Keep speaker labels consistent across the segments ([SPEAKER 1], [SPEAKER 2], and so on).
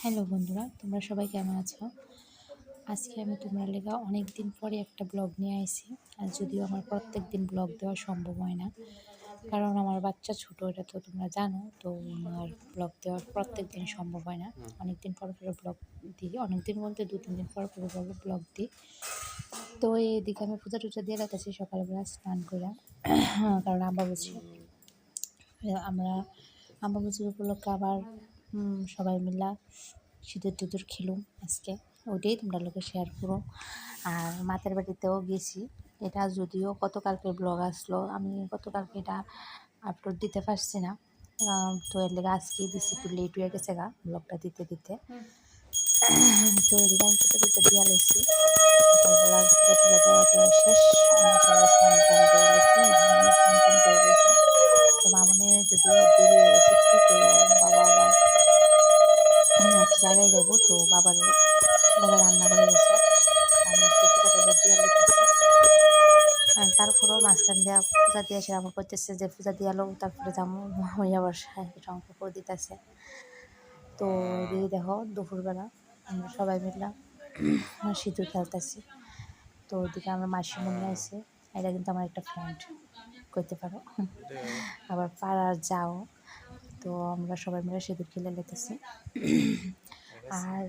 [SPEAKER 1] Hello বন্ধুরা, তোমরা সবাই কেমন আছো? আজকে আমি তোমরা লেগা অনেক দিন পরে একটা ব্লগ নিয়ে আইছি। আর যদিও আমার প্রত্যেক দিন ব্লগ দেওয়া সম্ভব হয় না, কারণ আমার বাচ্চা ছোটো, এটা তো তোমরা জানো। তো আমার ব্লগ দেওয়া প্রত্যেক দিন সম্ভব হয় না। অনেক দিন পর পরে ব্লগ দিই, অনেক দিন বলতে 2-3 দিন পর পরে ব্লগ দিই। তো এদিকে আমি পূজা টুজা দিয়ে রাখতেছি সকালবেলা স্নান করে, কারণ আমরা আম্বাবুচির উপলক্ষে আবার সবাই মিলা সিঁদুর টিঁদুর খেলুম আজকে, ওইটাই তোমরা লোকে শেয়ার করো। আর মাতের বাড়িতেও গেছি, এটা যদিও গতকালকে ব্লগ আসলো, আমি গতকালকে এটা আপলোড দিতে পারছি না। তো এর লেগে আজকেই দিছি, একটু লেট হয়ে গেছে গা ব্লগটা দিতে দিতে। তো এদিকে আমি ফটো টুটো দিয়ে লেছি, সকালবেলা ফটো টুটো দেওয়াটা শেষ। আমরা সবাই স্নান টান করে গেছি, মামনি স্নান টান করে গেছে। তো মামনি যদিও দেরি হয়ে গেছে একটু, তো বাবা আবার একটা জায়গায় যাবো, তো বাবার জায়গায় রান্না করে গেছে। আমি একটু পূজা টুজা দিয়ে লিখতেছি। তারপরেও মাঝখান দিয়া পূজা দিয়ে এসে আমার করতেছে যে পূজা দিয়ে এলো, তারপরে যাবো হইয়া বসায় রঙ কাপড় দিতেছে। তো এদিকে দেখো দুপুরবেলা আমরা সবাই মিললাম সিঁদুর খেলতেছি। তো ওদিকে আমার মাসিমণি আছে, এটা কিন্তু আমার একটা ফ্রেন্ড করতে পারো, আবার পাড়ার যাও। তো আমরা সবাই মিলে সিঁদুর খেলে লেতেছি। আর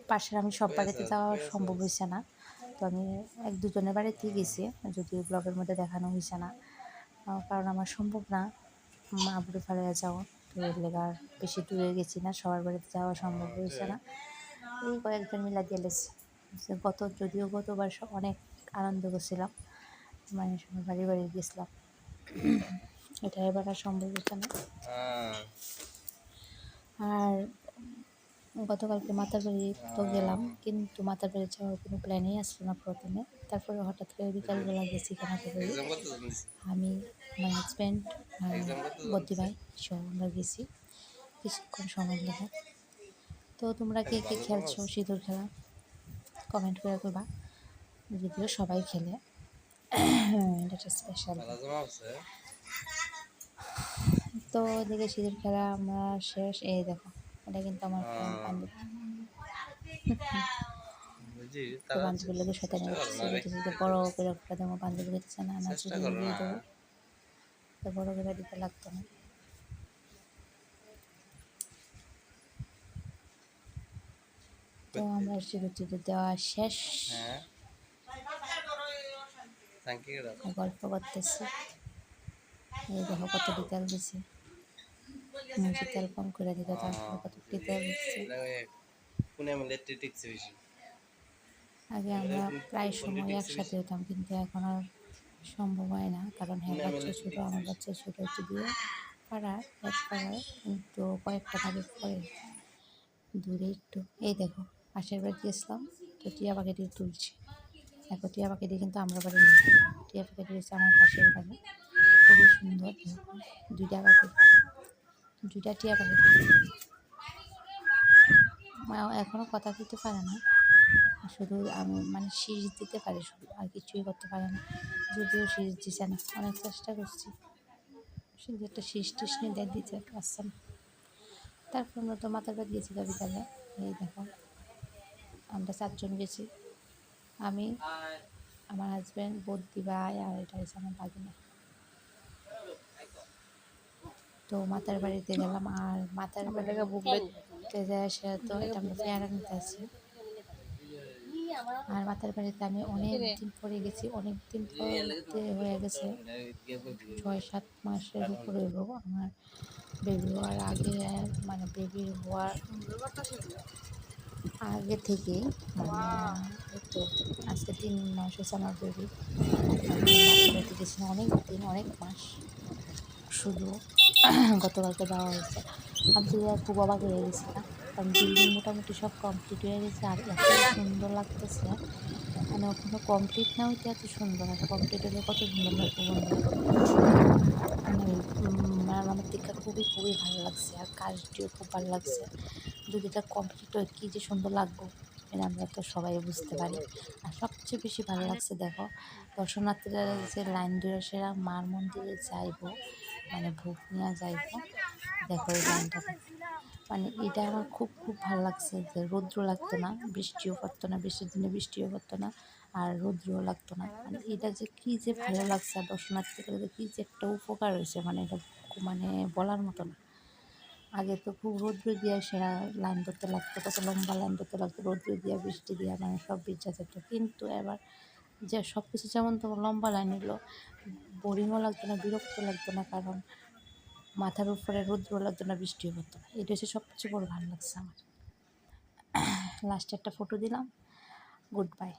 [SPEAKER 1] পাশের আমি সব বাড়িতে যাওয়া সম্ভব হয়েছে না, তো আমি 1-2 জনের বাড়িতেই গেছি, যদিও ব্লগের মধ্যে দেখানো হয়েছে না, কারণ আমার সম্ভব না মা বুড়ি ফালিয়ে যাওয়া। তো এর লেগে আর বেশি দূরে গেছি না, সবার বাড়িতে যাওয়া সম্ভব হয়েছে না। এই কয়েকজন মিলা গেলেছি। যদিও গতবার অনেক আনন্দ করছিলাম, মানে সবার বাড়ি বাড়ি গেছিলাম, এটা এবার আর সম্ভব হচ্ছে না। আর গতকালকে মাতার বাড়ি তো গেলাম, কিন্তু মাতার বাড়ি যাওয়ার কোনো প্ল্যানই আসলো না প্রথমে। তারপরে হঠাৎ করে বিকালবেলা গেছি মাতার বাড়ি, আমি, আমার হাজব্যান্ড আর বদ্দি ভাই সব আমরা গেছি কিছুক্ষণ সময় লেগে। তো তোমরা কে কে খেলছো সিঁদুর খেলা কমেন্ট করে করবা, যদিও সবাই খেলে, এটা স্পেশাল। তো এদিকে সিঁদুর খেলা আমরা শেষ। এই দেখো, এটা কিন্তু আমার বান্ধবী, তো বান্ধবীর লোকের সাথে যদি বড় করে একটা দেবো, বান্ধবী দিতেছে না, না যদি দিয়ে দেবো তো বড় করে দিতে লাগতো না। তো আমরা সিঁদুর টিঁদুর দেওয়া শেষ, গল্প করতেছি। এই দেখো কত ডিটেল দিছি, ডিটেল কম করে দিতে, তারপরে কত ডিটেল দিচ্ছি। আগে আমরা প্রায় সময় একসাথে হতাম, কিন্তু এখন আর সম্ভব হয় না, কারণ হ্যাঁ বাচ্চা ছোটো, আমার বাচ্চা ছোটো, যদিও পাড়ার এক পাড়ার, কিন্তু কয়েকটা বাড়ি পরে দূরে একটু। এই দেখো পাশের বাড়ি গেছিলাম, তো টিয়া পাখিটি তুলছি। দেখো টিয়া পাখিটি কিন্তু আমরা বাড়ি না, টিয়া পাখিটি হচ্ছে আমার পাশের বাড়ি, খুবই সুন্দর। দুইটা পাখি, দুইটা টিয়া পাখি, এখনও কথা বলতে পারে না, শুধু আমি মানে শীষ দিতে পারি শুধু, আর কিছুই করতে পারে না। যদিও শীষ দিছে না, অনেক চেষ্টা করছি, শুধু একটা শীষ টিস নিয়ে দিতে পারছে না। তারপর আমরা তো মাথার বাদ গেছি বিকালে। এই দেখো আমরা 4 জন গেছি, আমি, আমার হাজব্যান্ড, বদ্দি ভাই, আর এটা হচ্ছে আমার বাগিনা। তো মাতার বাড়িতে গেলাম, আর মাতার বাড়িতে যায় সে, তো এটা আমরা পেয়ারা নিতে আসি। আর মাতার বাড়িতে আমি অনেক দিন পরে গেছি, অনেক দিন পরে হয়ে গেছে 6-7 মাসের উপরে হইব আমার বেবি হওয়ার আগে, মানে বেবি হওয়ার আগে থেকে, মানে তো আজকে 3 মাস হয়েছে আমার বেবি। মাতার বাড়িতে গেছি অনেক দিন, অনেক মাস, শুধু গতকালকে যাওয়া হয়েছে। আমি তো খুব অবাক হয়ে গেছিলাম, কারণ বিল্ডিং মোটামুটি সব কমপ্লিট হয়ে গেছে, আর এত সুন্দর লাগতেছে, মানে ওখানে কমপ্লিট না হইতে এত সুন্দর, আর কমপ্লিট হলে কত সুন্দর লাগবে বন্ধুরা। মানে আমার দেখা খুবই খুবই ভালো লাগছে, আর কাজটিও খুব ভালো লাগছে। যদি এটা কমপ্লিট হয় কী যে সুন্দর লাগবো, এটা আমরা তো সবাই বুঝতে পারি। আর সবচেয়ে বেশি ভালো লাগছে দেখো, দর্শনার্থীরা যে লাইন ধরে সেরা মার মন্দিরে যাইব, মানে ভোগ নিয়ে যাইব। দেখো এই লাইনটা, মানে এটা আমার খুব খুব ভালো লাগছে যে রৌদ্র লাগতো না, বৃষ্টিও পড়তো না, বৃষ্টির দিনে বৃষ্টিও পড়তো না, আর রৌদ্রও লাগতো না। মানে এটা যে কী যে ভালো লাগছে, আর দর্শনার্থীদের যে কী যে একটা উপকার হয়েছে, মানে এটা মানে বলার মতো না। আগে তো খুব রৌদ্র দিয়া সেরা লাইন ধরতে লাগতো, কত লম্বা লাইন ধরতে লাগতো, রৌদ্র দিয়া বৃষ্টি দিয়া, মানে সব ভিজা যেত। কিন্তু এবার যে সব কিছু যেমন তেমন লম্বা লাইন এলো, বোরিংও লাগতো না, বিরক্ত লাগতো না, কারণ মাথার উপরে রৌদ্র লাগতো না, বৃষ্টিও পড়তো না। এটা হচ্ছে সব কিছু বড় ভালো লাগছে আমার। লাস্টে একটা ফটো দিলাম। Good bye.